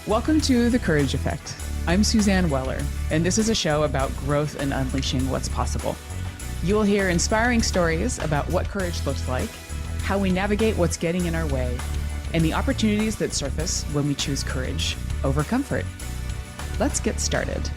Welcome to The Courage Effect. I'm Suzanne Weller, and this is a show about growth and unleashing what's possible. You will hear inspiring stories about what courage looks like, how we navigate what's getting in our way, and the opportunities that surface when we choose courage over comfort. Let's get started.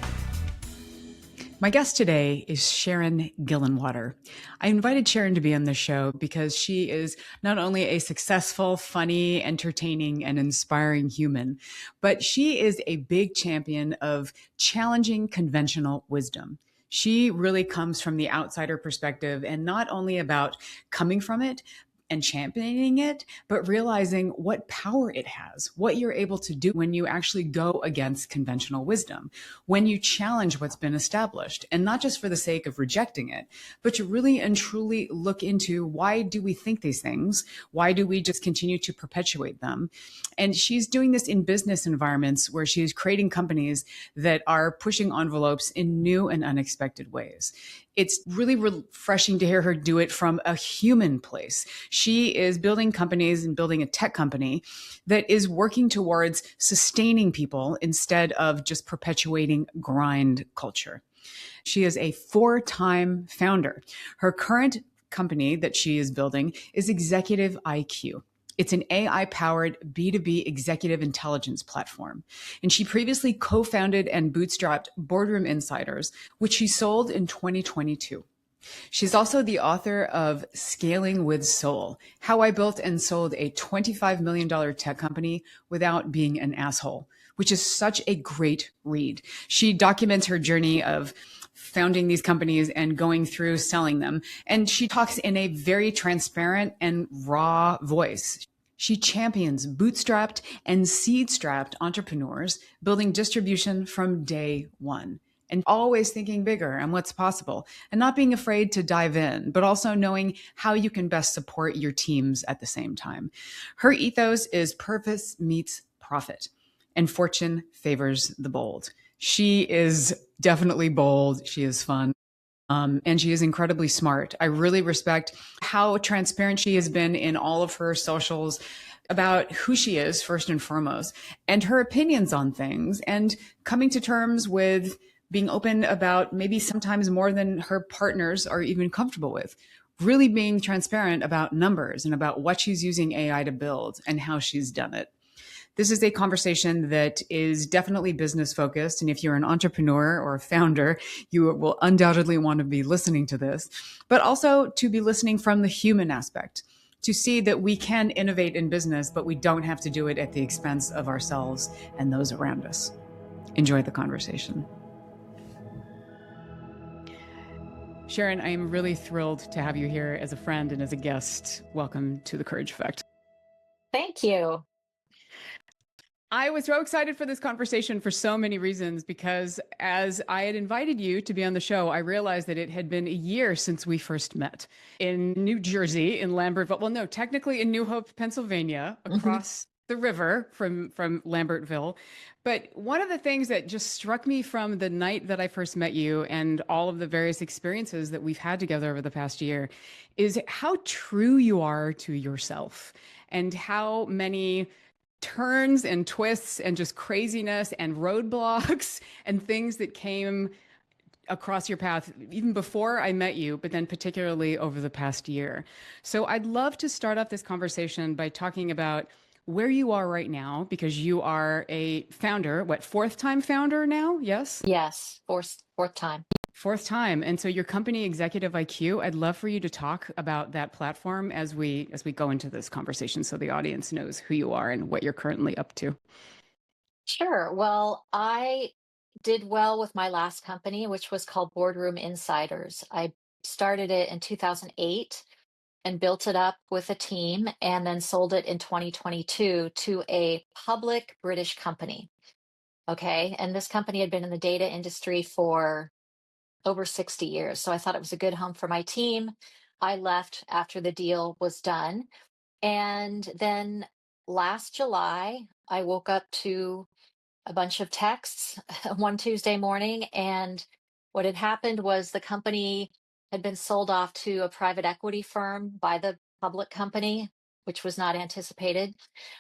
My guest today is Sharon Gillenwater. I invited Sharon to be on the show because she is not only a successful, funny, entertaining, and inspiring human, but she is a big champion of challenging conventional wisdom. She really comes from the outsider perspective and not only about coming from it and championing it, but realizing what power it has, what you're able to do when you actually go against conventional wisdom, when you challenge what's been established, and not just for the sake of rejecting it, but to really and truly look into why do we think these things? Why do we just continue to perpetuate them? And she's doing this in business environments where she's creating companies that are pushing envelopes in new and unexpected ways. It's really refreshing to hear her do it from a human place. She is building companies and building a tech company that is working towards sustaining people instead of just perpetuating grind culture. She is a 4-time founder. Her current company that she is building is ExecutiveIQ. It's an AI-powered B2B executive intelligence platform. And she previously co-founded and bootstrapped Boardroom Insiders, which she sold in 2022. She's also the author of Scaling with Soul, How I Built and Sold a $25 million tech company without being an asshole, which is such a great read. She documents her journey of founding these companies and going through selling them. And she talks in a very transparent and raw voice. She champions bootstrapped and seed-strapped entrepreneurs building distribution from day one and always thinking bigger and what's possible and not being afraid to dive in, but also knowing how you can best support your teams at the same time. Her ethos is purpose meets profit and fortune favors the bold. She is definitely bold. She is fun. And she is incredibly smart. I really respect how transparent she has been in all of her socials about who she is, first and foremost, and her opinions on things, and coming to terms with being open about maybe sometimes more than her partners are even comfortable with. Really being transparent about numbers and about what she's using AI to build and how she's done it. This is a conversation that is definitely business focused. And if you're an entrepreneur or a founder, you will undoubtedly want to be listening to this, but also to be listening from the human aspect, to see that we can innovate in business, but we don't have to do it at the expense of ourselves and those around us. Enjoy the conversation. Sharon, I am really thrilled to have you here as a friend and as a guest. Welcome to The Courage Effect. Thank you. I was so excited for this conversation for so many reasons, because as I had invited you to be on the show, I realized that it had been a year since we first met in New Jersey, in Lambertville. Well, no, technically in New Hope, Pennsylvania, across the river from Lambertville. But one of the things that just struck me from the night that I first met you and all of the various experiences that we've had together over the past year is how true you are to yourself and how many turns and twists and just craziness and roadblocks and things that came across your path even before I met you, but then particularly over the past year. So I'd love to start off this conversation by talking about where you are right now, because you are a founder, fourth time founder now? Yes? Yes, fourth time. Fourth time. And so your company, ExecutiveIQ, I'd love for you to talk about that platform as we go into this conversation so the audience knows who you are and what you're currently up to. Sure. Well, I did well with my last company, which was called Boardroom Insiders. I started it in 2008 and built it up with a team and then sold it in 2022 to a public British company. Okay. And this company had been in the data industry for over 60 years. So I thought it was a good home for my team. I left after the deal was done. And then last July, I woke up to a bunch of texts one Tuesday morning. And what had happened was the company had been sold off to a private equity firm by the public company, which was not anticipated.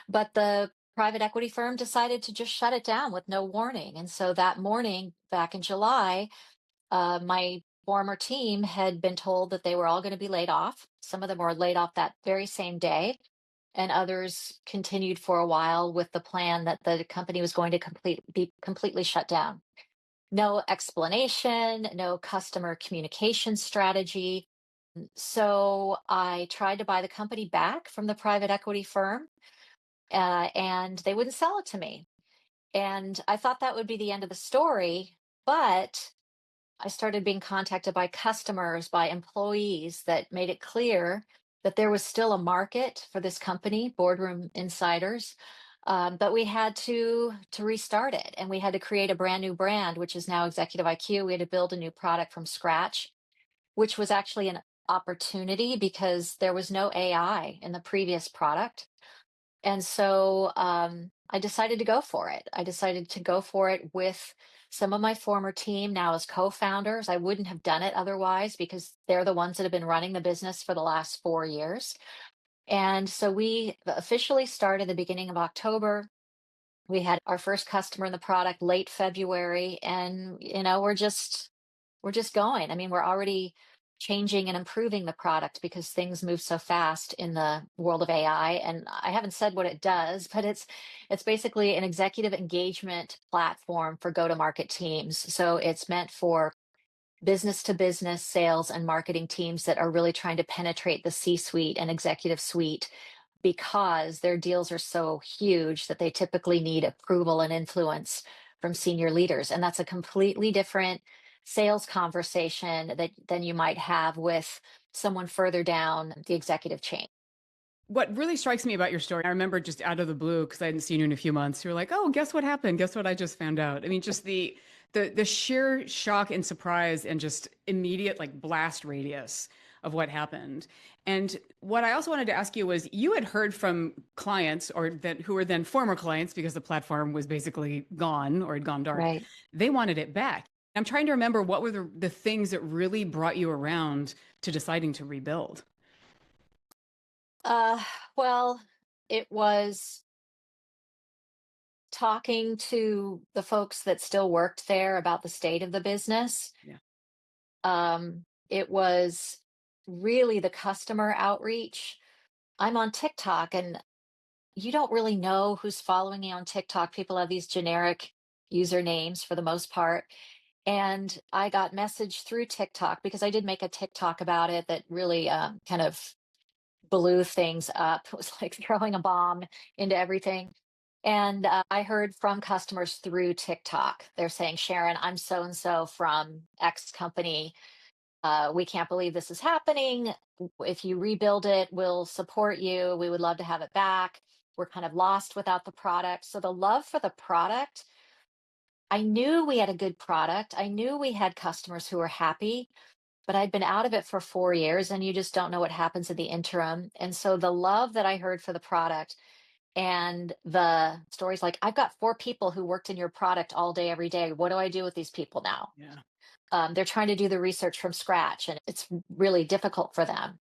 But the private equity firm decided to just shut it down with no warning. And so that morning, back in July, my former team had been told that they were all going to be laid off. Some of them were laid off that very same day, and others continued for a while with the plan that the company was going to be completely shut down. No explanation, no customer communication strategy. So I tried to buy the company back from the private equity firm, and they wouldn't sell it to me. And I thought that would be the end of the story, but I started being contacted by customers, by employees that made it clear that there was still a market for this company, Boardroom Insiders. But we had to restart it, and we had to create a brand new brand, which is now Executive IQ. We had to build a new product from scratch, which was actually an opportunity because there was no AI in the previous product. And so I decided to go for it. I decided to go for it with some of my former team now as co-founders. I wouldn't have done it otherwise because they're the ones that have been running the business for the last 4 years. And so we officially started the beginning of October. We had our first customer in the product late February, and we're just going. I mean, we're already changing and improving the product because things move so fast in the world of AI. And I haven't said what it does, but it's basically an executive engagement platform for go-to-market teams. So it's meant for business to business sales and marketing teams that are really trying to penetrate the C-suite and executive suite because their deals are so huge that they typically need approval and influence from senior leaders. And that's a completely different sales conversation than you might have with someone further down the executive chain. What really strikes me about your story, I remember just out of the blue, because I hadn't seen you in a few months, you're like, oh, guess what happened? Guess what I just found out? I mean, just the sheer shock and surprise and just immediate like blast radius of what happened. And what I also wanted to ask you was you had heard from clients or that who were then former clients because the platform was basically gone or had gone dark. Right. They wanted it back. I'm trying to remember what were the things that really brought you around to deciding to rebuild. Uh, well, it was talking to the folks that still worked there about the state of the business. Yeah. It was really the customer outreach. I'm on TikTok, and you don't really know who's following you on TikTok. People have these generic usernames for the most part. And I got messaged through TikTok because I did make a TikTok about it that really kind of blew things up. It was like throwing a bomb into everything. And I heard from customers through TikTok. They're saying, Sharon, I'm so and so from X company. We can't believe this is happening. If you rebuild it, we'll support you. We would love to have it back. We're kind of lost without the product. So the love for the product, I knew we had a good product. I knew we had customers who were happy, but I'd been out of it for 4 years and you just don't know what happens in the interim. And so the love that I heard for the product and the stories like, I've got 4 people who worked in your product all day, every day. What do I do with these people now? Yeah. They're trying to do the research from scratch and it's really difficult for them.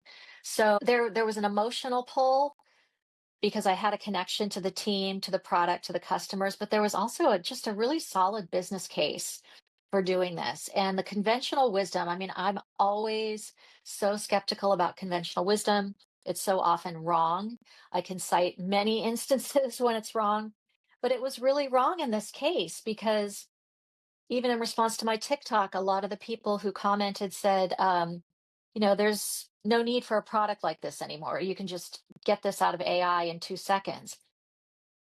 So there was an emotional pull because I had a connection to the team, to the product, to the customers, but there was also just a really solid business case for doing this. And the conventional wisdom, I mean, I'm always so skeptical about conventional wisdom. It's so often wrong. I can cite many instances when it's wrong, but it was really wrong in this case because even in response to my TikTok, a lot of the people who commented said, there's no need for a product like this anymore. You can just get this out of AI in 2 seconds.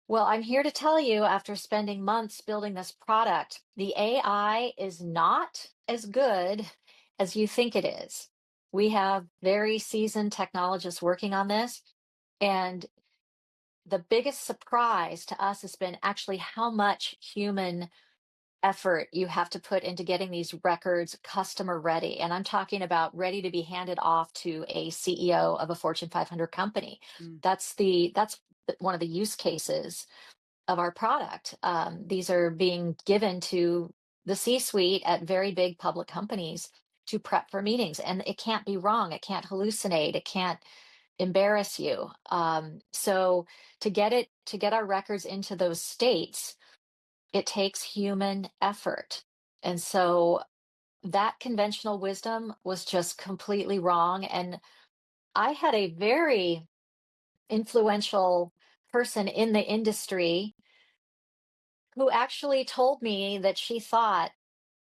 Well, I'm here to tell you, after spending months building this product, the AI is not as good as you think it is. We have very seasoned technologists working on this. And the biggest surprise to us has been actually how much human effort you have to put into getting these records customer ready. And I'm talking about ready to be handed off to a CEO of a Fortune 500 company. Mm. That's one of the use cases of our product. These are being given to the C-suite at very big public companies to prep for meetings, and it can't be wrong. It can't hallucinate. embarrass you. So to get our records into those states, it takes human effort. And so that conventional wisdom was just completely wrong. And I had a very influential person in the industry who actually told me that she thought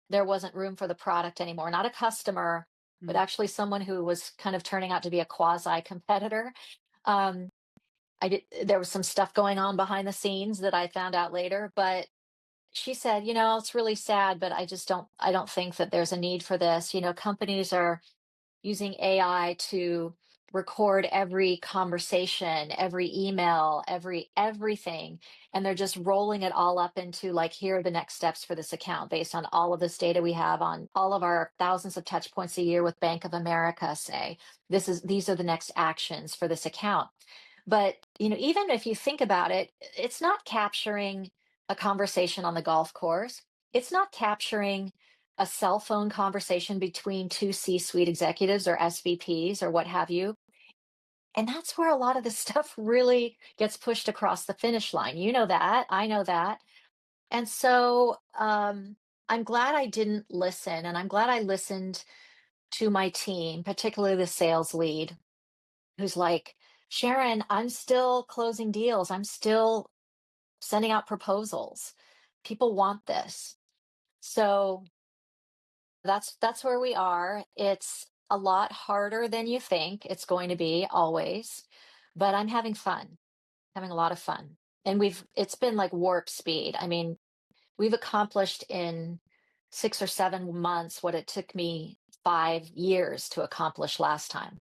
there wasn't room for the product anymore. Not a customer, but Mm. actually someone who was kind of turning out to be a quasi competitor. Um, there was some stuff going on behind the scenes that I found out later, but she said, it's really sad, but I don't think that there's a need for this. Companies are using AI to record every conversation, every email, everything, and they're just rolling it all up into like, here are the next steps for this account based on all of this data we have on all of our thousands of touch points a year with Bank of America. Say these are the next actions for this account. But even if you think about it, it's not capturing a conversation on the golf course. It's not capturing a cell phone conversation between two C-suite executives or SVPs or what have you. And that's where a lot of this stuff really gets pushed across the finish line. You know that. I know that. And so I'm glad I didn't listen. And I'm glad I listened to my team, particularly the sales lead, who's like, Sharon, I'm still closing deals. I'm still sending out proposals. People want this. So that's where we are. It's a lot harder than you think it's going to be always, but I'm having fun, having a lot of fun. And it's been like warp speed. I mean, we've accomplished in 6 or 7 months what it took me 5 years to accomplish last time.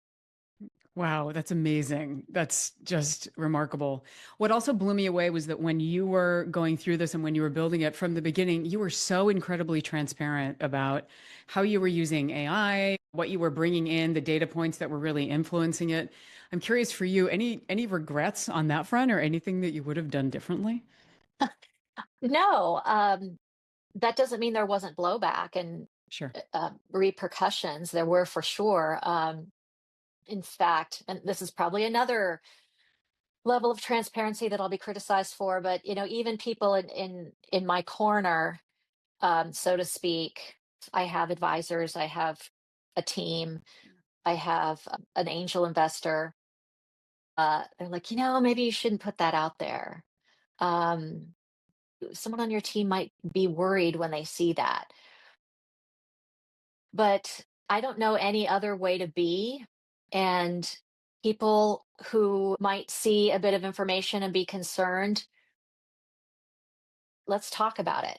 Wow, that's amazing. That's just remarkable. What also blew me away was that when you were going through this and when you were building it from the beginning, you were so incredibly transparent about how you were using AI, what you were bringing in, the data points that were really influencing it. I'm curious for you, any regrets on that front or anything that you would have done differently? No, that doesn't mean there wasn't blowback and Sure. repercussions. There were for sure. In fact, and this is probably another level of transparency that I'll be criticized for, but even people in my corner, so to speak, I have advisors, I have a team, I have an angel investor. They're like, maybe you shouldn't put that out there. Um, Someone on your team might be worried when they see that. But I don't know any other way to be. And people who might see a bit of information and be concerned, let's talk about it.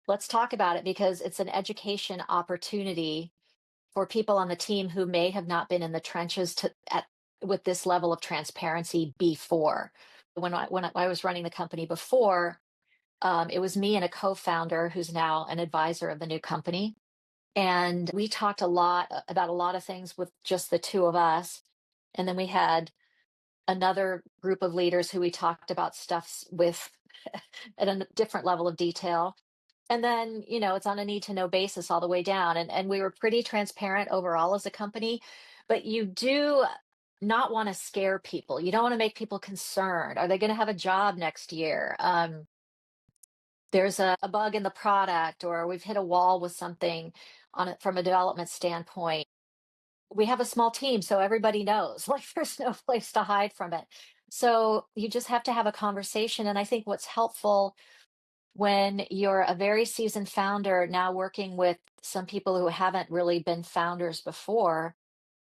Let's talk about it because it's an education opportunity for people on the team who may have not been in the trenches with this level of transparency before. When I was running the company before, it was me and a co-founder who's now an advisor of the new company. And we talked a lot about a lot of things with just the two of us. And then we had another group of leaders who we talked about stuff with at a different level of detail. And then, it's on a need to know basis all the way down. And we were pretty transparent overall as a company, but you do not want to scare people. You don't want to make people concerned. Are they going to have a job next year? There's a bug in the product, or we've hit a wall with something on it from a development standpoint. We have a small team, so everybody knows, like, there's no place to hide from it. So you just have to have a conversation. And I think what's helpful when you're a very seasoned founder now working with some people who haven't really been founders before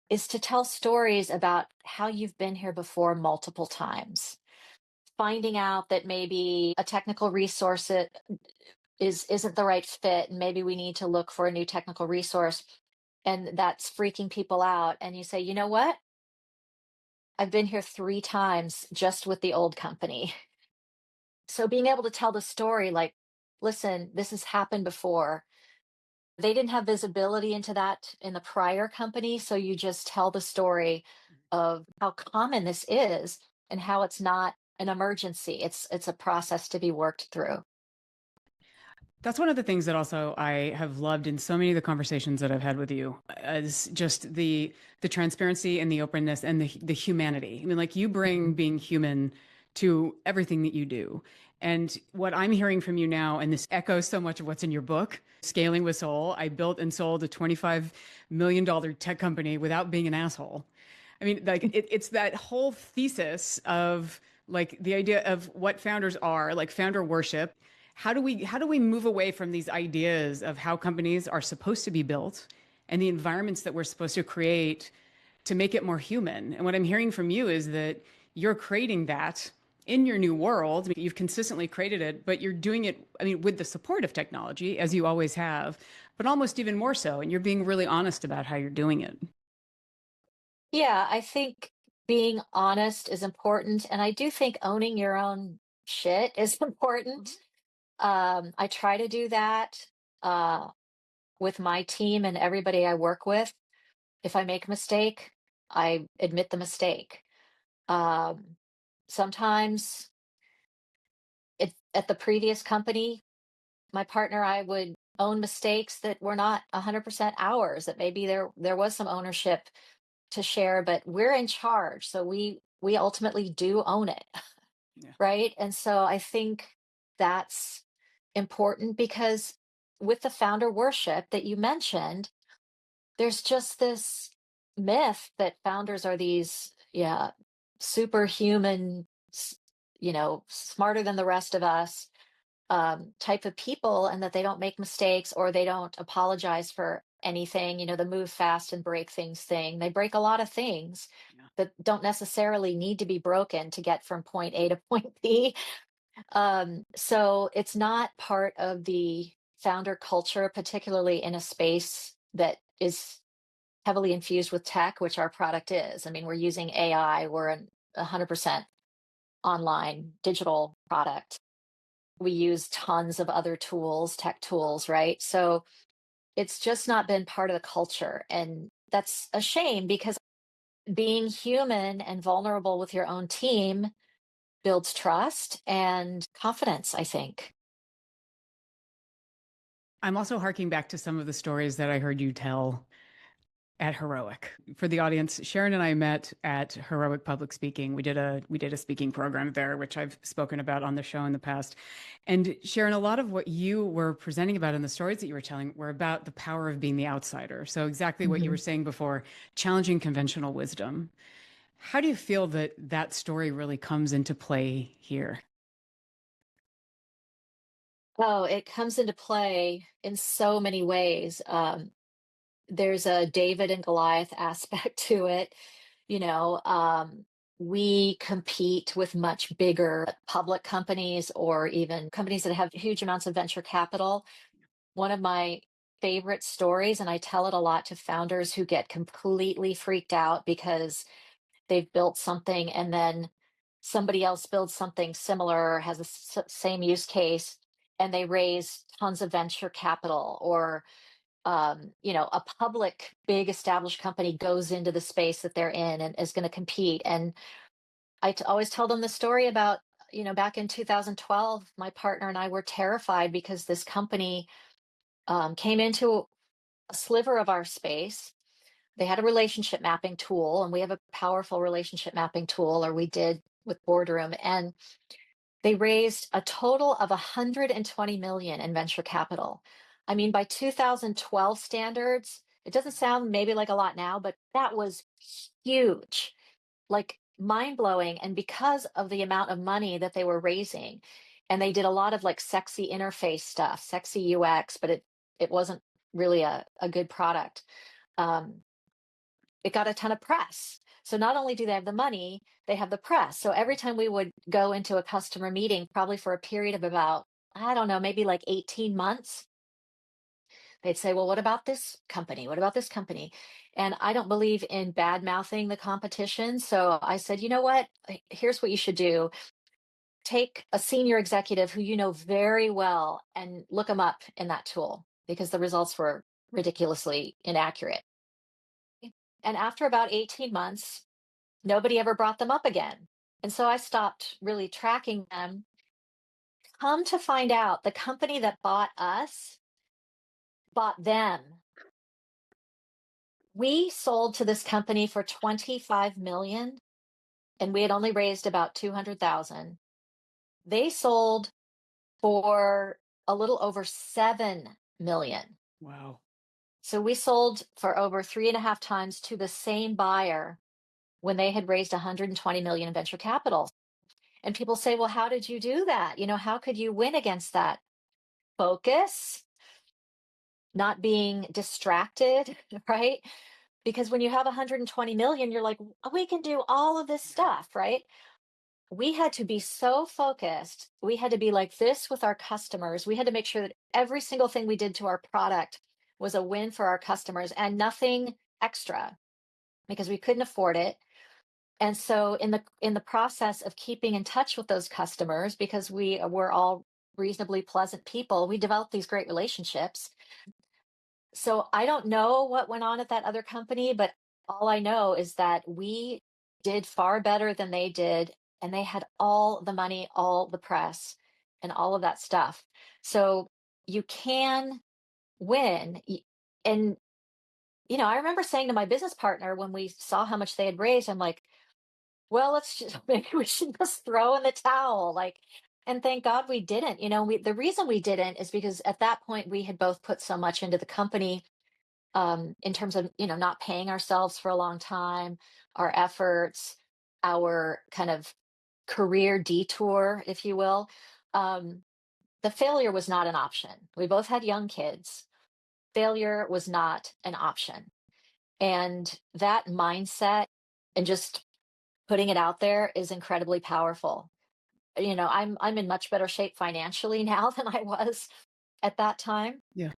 is to tell stories about how you've been here before multiple times. Finding out that maybe a technical resource isn't the right fit, and maybe we need to look for a new technical resource, and that's freaking people out. And you say, you know what? I've been here 3 times just with the old company. So being able to tell the story like, listen, this has happened before. They didn't have visibility into that in the prior company. So you just tell the story of how common this is and how it's not an emergency. It's a process to be worked through. That's one of the things that also I have loved in so many of the conversations that I've had with you is just the transparency and the openness and the humanity. I mean, like you bring being human to everything that you do. And what I'm hearing from you now, and this echoes so much of what's in your book, Scaling with Soul. I built and sold a $25 million tech company without being an asshole. I mean, like it's that whole thesis of like the idea of what founders are, like founder worship. How do we move away from these ideas of how companies are supposed to be built and the environments that we're supposed to create to make it more human? And what I'm hearing from you is that you're creating that in your new world. I mean, you've consistently created it, but you're doing it, I mean, with the support of technology, as you always have, but almost even more so. And you're being really honest about how you're doing it. Yeah, I think being honest is important, and I do think owning your own shit is important. I try to do that uh, with my team and everybody I work with. If I make a mistake, I admit the mistake. Um, Sometimes at the previous company, my partner, I would own mistakes that were not 100% ours, that maybe there was some ownership to share, but we're in charge. So we ultimately do own it, Yeah. right? And so I think that's important because with the founder worship that you mentioned, there's just this myth that founders are these, yeah, superhuman, smarter than the rest of us type of people, and that they don't make mistakes or they don't apologize for anything. The move fast and break things thing. They break a lot of things Yeah. that don't necessarily need to be broken to get from point A to point B. So it's not part of the founder culture, particularly in a space that is heavily infused with tech, which our product is. I mean, we're using AI, we're a 100% online digital product. We use tons of other tools, tech tools, right? So it's just not been part of the culture. And that's a shame because being human and vulnerable with your own team builds trust and confidence, I think. I'm also harking back to some of the stories that I heard you tell at Heroic. For the audience, Sharon and I met at Heroic Public Speaking. We did a speaking program there, which I've spoken about on the show in the past. And Sharon, a lot of what you were presenting about in the stories that you were telling were about the power of being the outsider. So exactly what you were Mhm. saying before, challenging conventional wisdom. How do you feel that that story really comes into play here? Oh, it comes into play in so many ways. There's a David and Goliath aspect to it. You know, um, we compete with much bigger public companies or even companies that have huge amounts of venture capital. One of my favorite stories, and I tell it a lot to founders who get completely freaked out because they've built something and then somebody else builds something similar, has the same use case, and they raise tons of venture capital, or a public big established company goes into the space that they're in and is going to compete. And always tell them the story about, back in 2012, my partner and I were terrified because this company came into a sliver of our space. They had a relationship mapping tool, and we have a powerful relationship mapping tool, or we did with Boardroom. And they raised a total of 120 million in venture capital. I mean, by 2012 standards, it doesn't sound maybe like a lot now, but that was huge, like mind blowing. And because of the amount of money that they were raising, and they did a lot of like sexy interface stuff, sexy UX, but it wasn't really a good product. Um, it got a ton of press. So not only do they have the money, they have the press. So every time we would go into a customer meeting, probably for a period of about, I don't know, maybe like 18 months, they'd say, well, what about this company? What about this company? And I don't believe in bad mouthing the competition. So I said, you know what? Here's what you should do. Take a senior executive who you know very well and look them up in that tool because the results were ridiculously inaccurate. And after about 18 months, nobody ever brought them up again. And so I stopped really tracking them. Come to find out, the company that bought us bought them. We sold to this company for 25 million and we had only raised about 200,000. They sold for a little over 7 million. Wow. So we sold for over 3.5 times to the same buyer when they had raised 120 million in venture capital. And people say, well, how did you do that? How could you win against that? Focus, not being distracted, right? Because when you have 120 million, you're like, we can do all of this stuff, right? We had to be so focused. We had to be like this with our customers. We had to make sure that every single thing we did to our product was a win for our customers and nothing extra because we couldn't afford it. And so in the process of keeping in touch with those customers, because we were all reasonably pleasant people, we developed these great relationships. So I don't know what went on at that other company, but all I know is that we did far better than they did, and they had all the money, all the press, and all of that stuff. So you can win. And, I remember saying to my business partner when we saw how much they had raised, I'm like, well, let's just maybe we should just throw in the towel. And thank God we didn't. The reason we didn't is because at that point we had both put so much into the company in terms of not paying ourselves for a long time, our efforts, our kind of career detour, if you will. um, the failure was not an option. We both had young kids. Failure was not an option. And that mindset and just putting it out there is incredibly powerful. I'm in much better shape financially now than I was at that time. Yeah.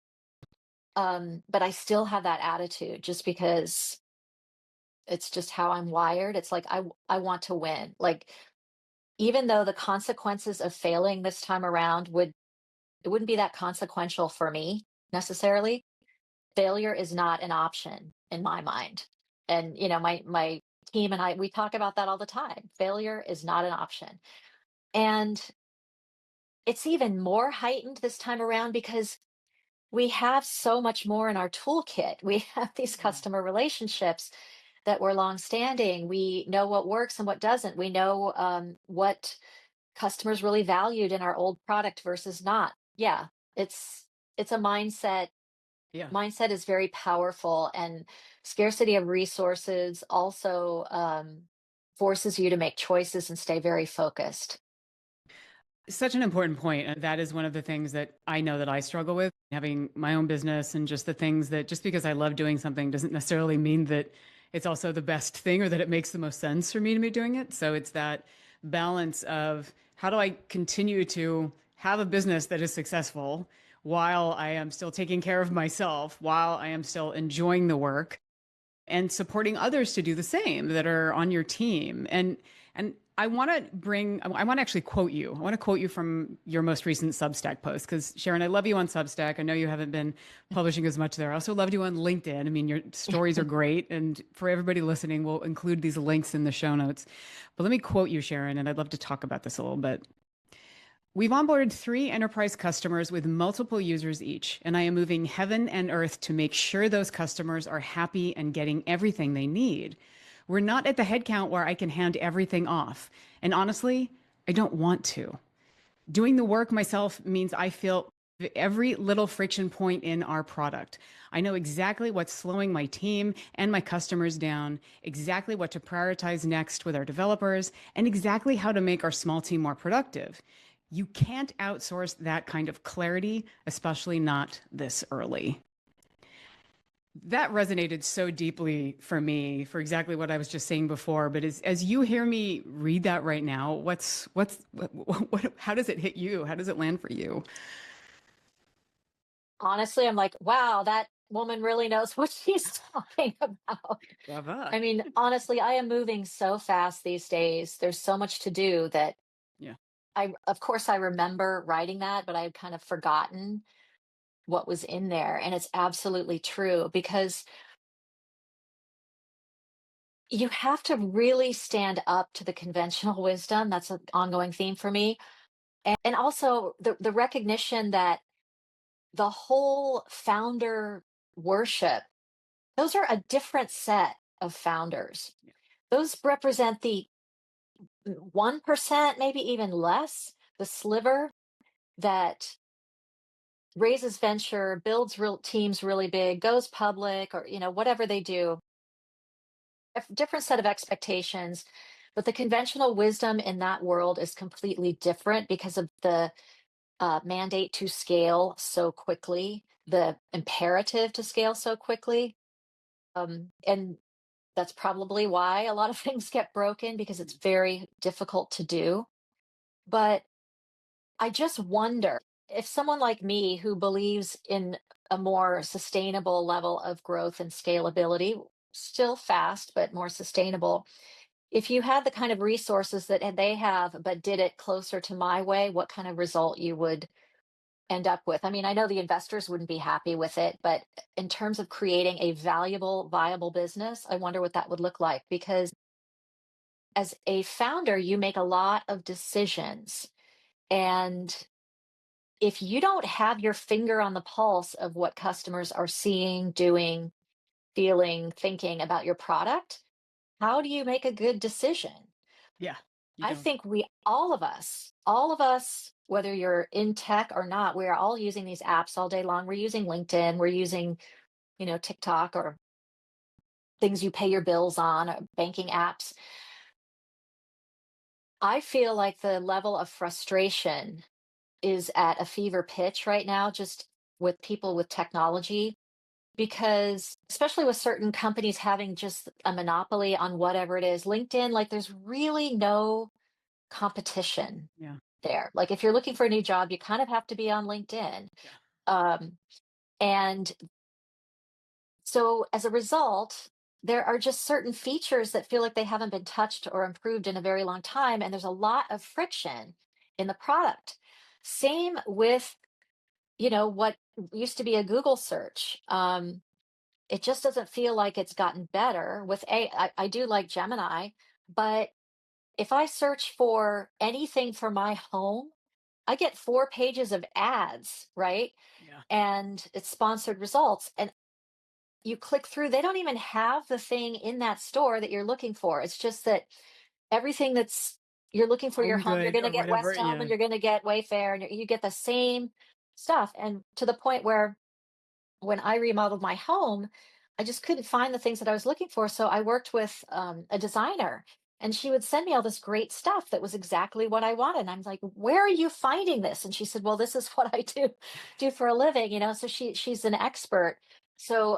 But I still have that attitude just because it's just how I'm wired. It's like I want to win. Like even though the consequences of failing this time around it wouldn't be that consequential for me necessarily. Failure is not an option in my mind. And my team and I, we talk about that all the time. Failure is not an option. And it's even more heightened this time around because we have so much more in our toolkit. We have these Yeah. customer relationships that were longstanding. We know what works and what doesn't. We know what customers really valued in our old product versus not. Yeah, it's a mindset. Yeah. Mindset is very powerful, and scarcity of resources also forces you to make choices and stay very focused. Such an important point. And that is one of the things that I know that I struggle with, having my own business and just the things that just because I love doing something doesn't necessarily mean that it's also the best thing or that it makes the most sense for me to be doing it. So it's that balance of how do I continue to have a business that is successful while I am still taking care of myself, while I am still enjoying the work and supporting others to do the same that are on your team. And I want to actually quote you. I want to quote you from your most recent Substack post because Sharon, I love you on Substack. I know you haven't been publishing as much there. I also loved you on LinkedIn. I mean, your stories are great. And for everybody listening, we'll include these links in the show notes. But let me quote you, Sharon, and I'd love to talk about this a little bit. We've onboarded 3 enterprise customers with multiple users each, and I am moving heaven and earth to make sure those customers are happy and getting everything they need. We're not at the headcount where I can hand everything off. And honestly, I don't want to. Doing the work myself means I feel every little friction point in our product. I know exactly what's slowing my team and my customers down, exactly what to prioritize next with our developers, and exactly how to make our small team more productive. You can't outsource that kind of clarity, especially not this early. That resonated so deeply for me for exactly what I was just saying before. But as you hear me read that right now, how does it hit you? How does it land for you? Honestly, I'm like, wow, that woman really knows what she's talking about. Brava. I mean, honestly, I am moving so fast these days. There's so much to do that Yeah. of course, I remember writing that, but I had kind of forgotten what was in there. And it's absolutely true because you have to really stand up to the conventional wisdom. That's an ongoing theme for me. And also the recognition that the whole founder worship, those are a different set of founders. Yeah. Those represent the 1%, maybe even less, the sliver that raises venture, builds real teams really big, goes public, or whatever they do. A different set of expectations, but the conventional wisdom in that world is completely different because of the mandate to scale so quickly, the imperative to scale so quickly. And that's probably why a lot of things get broken because it's very difficult to do. But I just wonder if someone like me who believes in a more sustainable level of growth and scalability, still fast, but more sustainable, if you had the kind of resources that they have, but did it closer to my way, what kind of result you would end up with? I mean, I know the investors wouldn't be happy with it, but in terms of creating a valuable, viable business, I wonder what that would look like. Because as a founder, you make a lot of decisions. And if you don't have your finger on the pulse of what customers are seeing, doing, feeling, thinking about your product, how do you make a good decision? Yeah. You I don't. think all of us, whether you're in tech or not, we are all using these apps all day long. We're using LinkedIn, we're using, TikTok or things you pay your bills on, or banking apps. I feel like the level of frustration is at a fever pitch right now, just with people with technology, because especially with certain companies having just a monopoly on whatever it is, LinkedIn, like there's really no competition Yeah. there. Like if you're looking for a new job, you kind of have to be on LinkedIn. Yeah. Um, and so as a result, there are just certain features that feel like they haven't been touched or improved in a very long time. And there's a lot of friction in the product. Same with, what used to be a Google search. It just doesn't feel like it's gotten better with I do like Gemini, but if I search for anything for my home, I get 4 pages of ads, right? Yeah. And it's sponsored results. And you click through, they don't even have the thing in that store that you're looking for. It's just that everything that's you're looking for your Home home, you're good going to or get whatever. West Elm Yeah. and you're going to get Wayfair and you get the same stuff. And to the point where when I remodeled my home, I just couldn't find the things that I was looking for. So I worked with a designer, and she would send me all this great stuff that was exactly what I wanted. And I'm like, "Where are you finding this?" And she said, "Well, this is what I do for a living." So she's an expert. So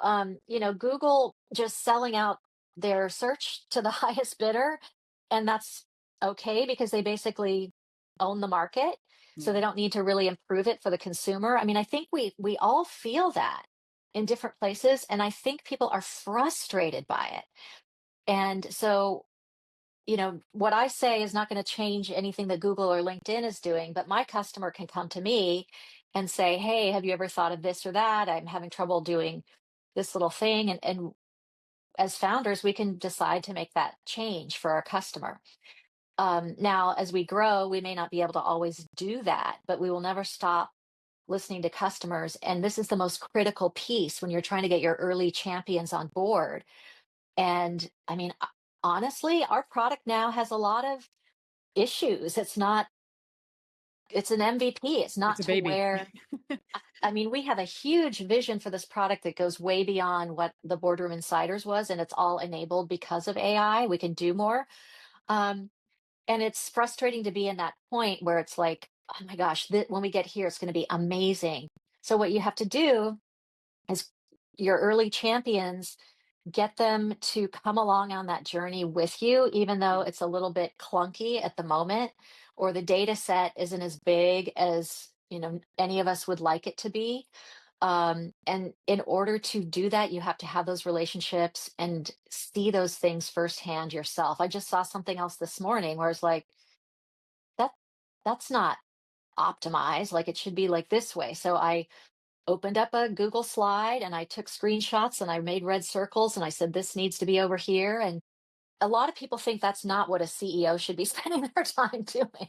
Google just selling out their search to the highest bidder, and that's okay because they basically own the market. So they Yeah. don't need to really improve it for the consumer. I mean, I think we all feel that in different places. And I think people are frustrated by it. And so, what I say is not going to change anything that Google or LinkedIn is doing, but my customer can come to me and say, "Hey, have you ever thought of this or that? I'm having trouble doing this little thing." And as founders, we can decide to make that change for our customer. Now, as we grow, we may not be able to always do that, but we will never stop listening to customers. And this is the most critical piece when you're trying to get your early champions on board. And I mean, honestly, our product now has a lot of issues. It's an MVP. It's It's not a to baby. where, I mean, we have a huge vision for this product that goes way beyond what the Boardroom Insiders was, and it's all enabled because of AI. We can do more. Um, and it's frustrating to be in that point where it's like, oh my gosh, when we get here, it's going to be amazing. So, what you have to do is your early champions, get them to come along on that journey with you, even though Yeah. it's a little bit clunky at the moment, or the data set isn't as big as any of us would like it to be. And in order to do that, you have to have those relationships and see those things firsthand yourself. I just saw something else this morning where it's like, that that's not optimized. Like it should be like this way. So I opened up a Google slide and I took screenshots and I made red circles and I said, this needs to be over here. And a lot of people think that's not what a CEO should be spending their time doing.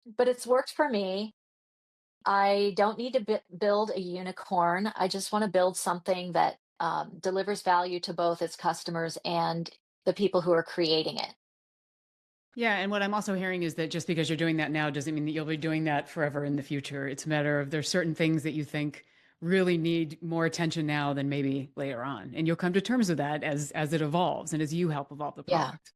but it's worked for me. I don't need to build a unicorn. I just want to build something that delivers value to both its customers and the people who are creating it. Yeah, and what I'm also hearing is that just because you're doing that now doesn't mean that you'll be doing that forever in the future. It's a matter of there's certain things that you think really need more attention now than maybe later on. And you'll come to terms with that as it evolves and as you help evolve the Yeah. product.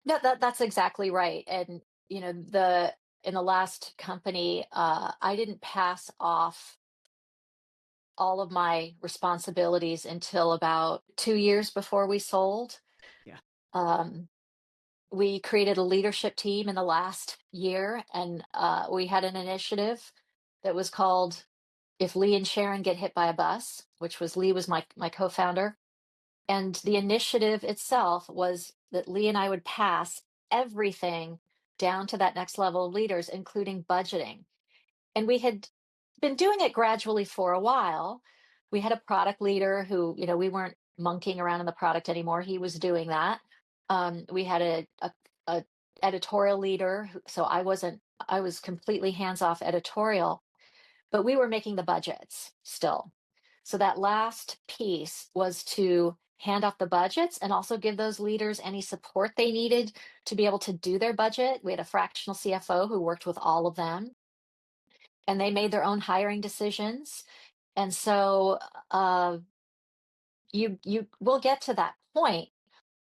No, that's exactly right. And the in the last company, I didn't pass off all of my responsibilities until about 2 years before we sold. Yeah. Um, we created a leadership team in the last year, and we had an initiative that was called "If Lee and Sharon Get Hit by a Bus," which was Lee was my co-founder, and the initiative itself was that Lee and I would pass everything down to that next level of leaders, including budgeting. And we had been doing it gradually for a while. We had a product leader who, we weren't monkeying around in the product anymore. He was doing that. We had a editorial leader, so I was completely hands off editorial, but we were making the budgets still. So that last piece was to hand off the budgets and also give those leaders any support they needed to be able to do their budget. We had a fractional CFO who worked with all of them, and they made their own hiring decisions. And so uh, you will get to that point,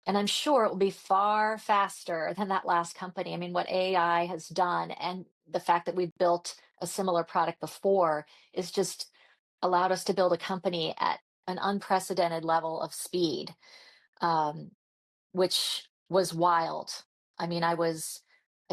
and I'm sure it will be far faster than that last company. I mean, what AI has done and the fact that we've built a similar product before is just allowed us to build a company at an unprecedented level of speed. Um, which was wild. I mean, I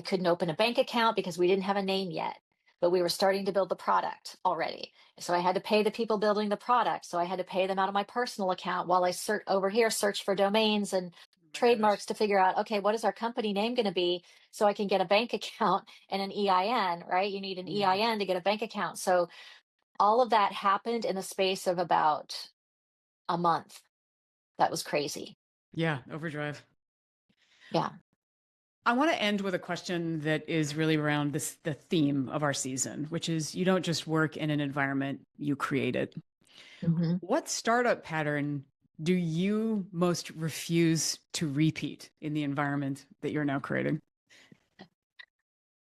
couldn't open a bank account because we didn't have a name yet, but we were starting to build the product already. So I had to pay the people building the product. So I had to pay them out of my personal account while I search for domains and Oh my gosh. trademarks to figure out, okay, what is our company name going to be so I can get a bank account and an EIN, right? You need an Yeah. EIN to get a bank account. So all of that happened in the space of about a month. That was crazy. Yeah. Overdrive. Yeah. I want to end with a question that is really around the theme of our season, which is you don't just work in an environment, you create it. Mhm. What startup pattern do you most refuse to repeat in the environment that you're now creating?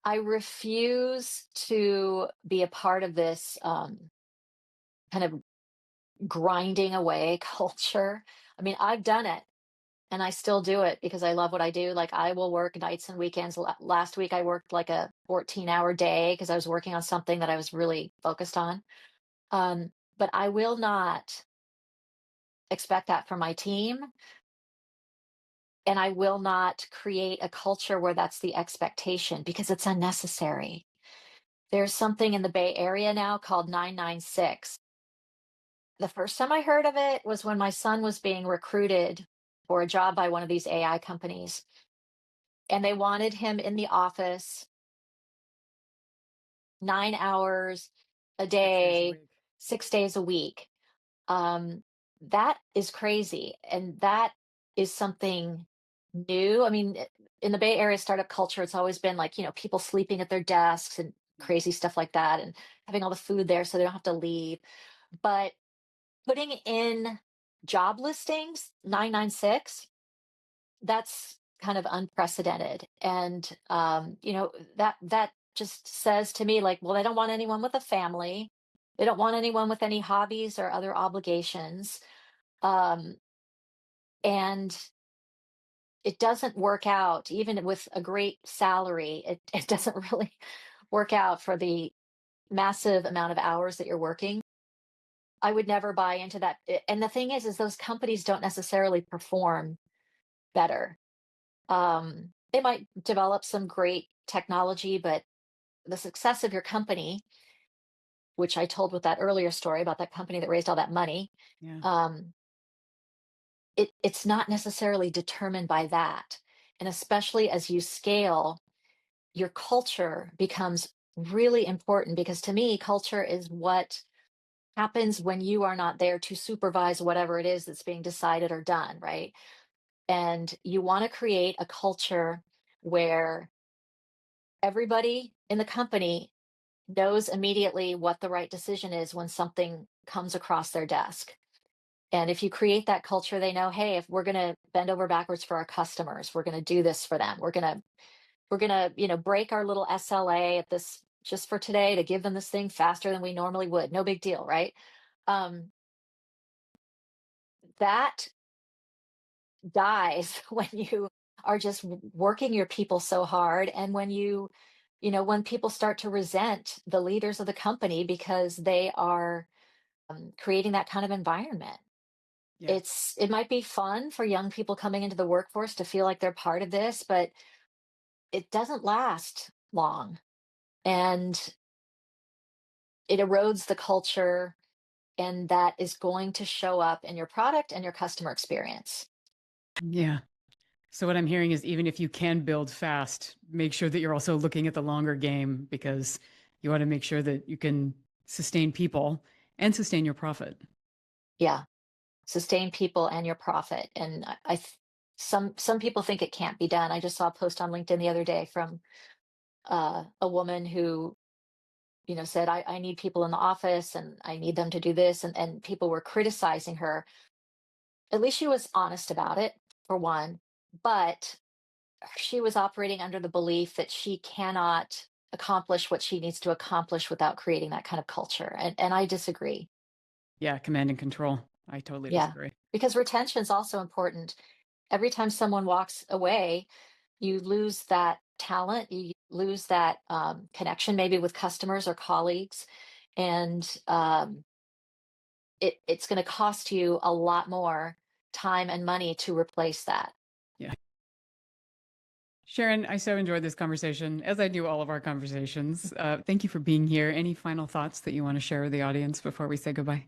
I refuse to be a part of this kind of grinding away culture. I mean, I've done it and I still do it because I love what I do. Like, I will work nights and weekends. Last week, I worked like a 14-hour day because I was working on something that I was really focused on. But I will not expect that from my team. And I will not create a culture where that's the expectation because it's unnecessary. There's something in the Bay Area now called 996. The first time I heard of it was when my son was being recruited for a job by one of these AI companies, and they wanted him in the office 9 hours a 6 days a day, week. 6 days a week. Um, that is crazy, and that is something new. I mean, in the Bay Area startup culture, it's always been like, people sleeping at their desks and Yeah. crazy stuff like that, and having all the food there so they don't have to leave. But putting in job listings, 996, that's kind of unprecedented. And that just says to me, like, well, they don't want anyone with a family. They don't want anyone with any hobbies or other obligations. Um, and it doesn't work out, even with a great salary, it doesn't really work out for the massive amount of hours that you're working. I would never buy into that. And the thing is those companies don't necessarily perform better. They might develop some great technology, but the success of your company, which I told with that earlier story about that company that raised all that money, Yeah. um, it's not necessarily determined by that. And especially as you scale, your culture becomes really important because to me, culture is what happens when you are not there to supervise whatever it is that's being decided or done, right? And you want to create a culture where everybody in the company knows immediately what the right decision is when something comes across their desk. And if you create that culture, they know, hey, if we're going to bend over backwards for our customers, we're going to do this for them. We're going to, break our little SLA at this just for today to give them this thing faster than we normally would. No big deal, right? Um, that dies when you are just working your people so hard, and when when people start to resent the leaders of the company because they are creating that kind of environment. Yeah. It might be fun for young people coming into the workforce to feel like they're part of this, but it doesn't last long, and it erodes the culture, and that is going to show up in your product and your customer experience. Yeah. So what I'm hearing is even if you can build fast, make sure that you're also looking at the longer game because you want to make sure that you can sustain people and sustain your profit. Yeah, sustain people and your profit. And some people think it can't be done. I just saw a post on LinkedIn the other day from a woman who said, I need people in the office and I need them to do this, and people were criticizing her. At least she was honest about it, for one, but she was operating under the belief that she cannot accomplish what she needs to accomplish without creating that kind of culture. And I disagree. Yeah, command and control. I totally Yeah. disagree. Because retention is also important. Every time someone walks away, you lose that talent, you lose that connection, maybe with customers or colleagues. And it's going to cost you a lot more time and money to replace that. Yeah. Sharon, I so enjoyed this conversation, as I do all of our conversations. Thank you for being here. Any final thoughts that you want to share with the audience before we say goodbye?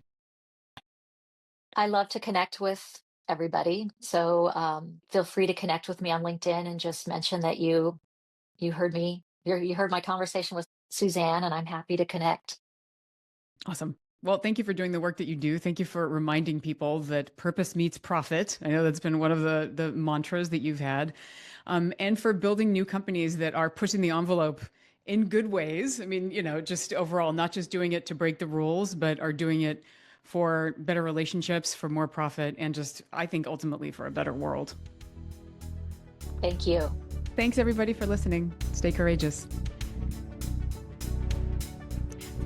I love to connect with everybody. So feel free to connect with me on LinkedIn and just mention that you heard me. You heard my conversation with Suzanne, and I'm happy to connect. Awesome. Well, thank you for doing the work that you do. Thank you for reminding people that purpose meets profit. I know that's been one of the mantras that you've had, and for building new companies that are pushing the envelope in good ways. I mean, just overall, not just doing it to break the rules, but are doing it for better relationships, for more profit, and just, I think, ultimately for a better world. Thank you. Thanks, everybody, for listening. Stay courageous.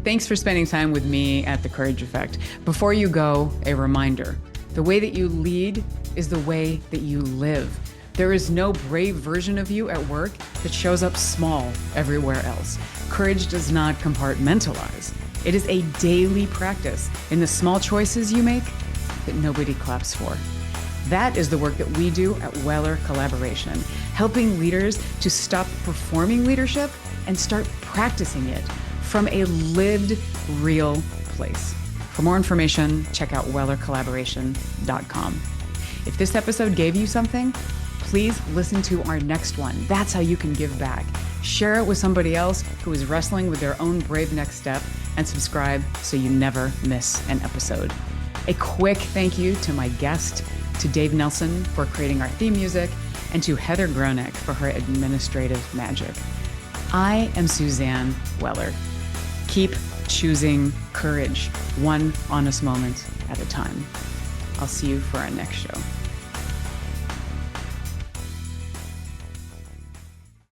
Thanks for spending time with me at The Courage Effect. Before you go, a reminder. The way that you lead is the way that you live. There is no brave version of you at work that shows up small everywhere else. Courage does not compartmentalize. It is a daily practice in the small choices you make that nobody claps for. That is the work that we do at Weller Collaboration, helping leaders to stop performing leadership and start practicing it from a lived, real place. For more information, check out wellercollaboration.com. If this episode gave you something, please listen to our next one. That's how you can give back. Share it with somebody else who is wrestling with their own brave next step, and subscribe so you never miss an episode. A quick thank you to my guest, to Dave Nelson for creating our theme music, and to Heather Groenick for her administrative magic. I am Suzanne Weller. Keep choosing courage, one honest moment at a time. I'll see you for our next show.